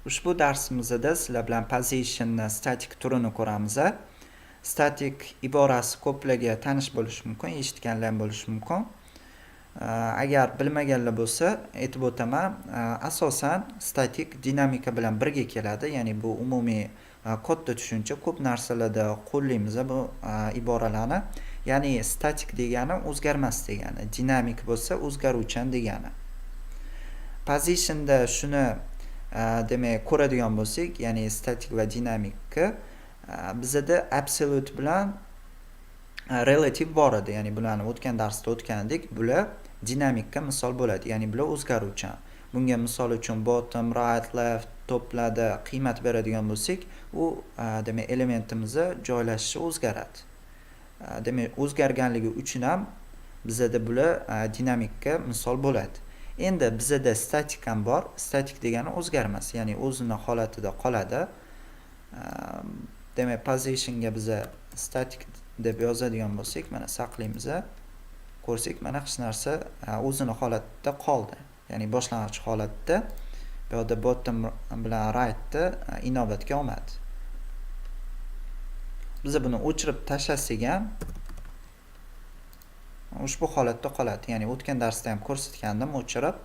Ushbu darsimizda sizlar bilan positionni statik turini ko'ramiz. Statik iborasi ko'plarga tanish bo'lishi mumkin, eshitganlar ham bo'lishi mumkin. Agar bilmaganlar bo'lsa, aytib o'taman. Asosan statik dinamika bilan birga keladi, ya'ni bu umumiy katta tushuncha, ko'p narsalarda qo'llaymiz bu iboralarni. Ya'ni statik degani o'zgarmas degani, dinamik bo'lsa o'zgaruvchan degani. Positionda shuni demak ko'radigan bo'lsak, ya'ni statik va dinamikka bizda absolute bilan relativ bor edi. Ya'ni bularni o'tgan darsda o'tgandek, bular dinamikka misol bo'ladi, ya'ni bular o'zgaruvchan. Bunga misol uchun bottom, right, left toplarda qiymat beradigan bo'lsak, u demak elementimizni joylashishi o'zgaradi. Demak o'zgarganligi uchun ham bizda bular dinamikka misol bo'ladi. Endi bizda statik ham bor. Statik degani o'zgarmas, ya'ni o'zini holatida qoladi. Demak positionga biz statik deb yozadigan bo'lsak, mana saqlaymiz. Ko'rsak, mana hech narsa o'zini holatida qoldi. Ya'ni boshlang'ich holatda. Bu yerda bottom bilan rightni inobatga olmadi. Biz buni o'chirib tashlasak ham ushbu holatda qoladi. Ya'ni o'tgan darsda ham ko'rsatgandim, o'chirib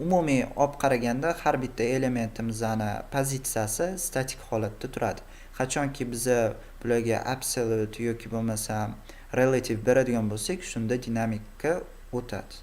umumiy olib qaraganda har bitta elementimizning pozitsiyasi statik holatda turadi. Qachonki biz bularga absolute yoki bo'lmasa relativ beradigan bo'lsak, shunda dinamikka o'tadi.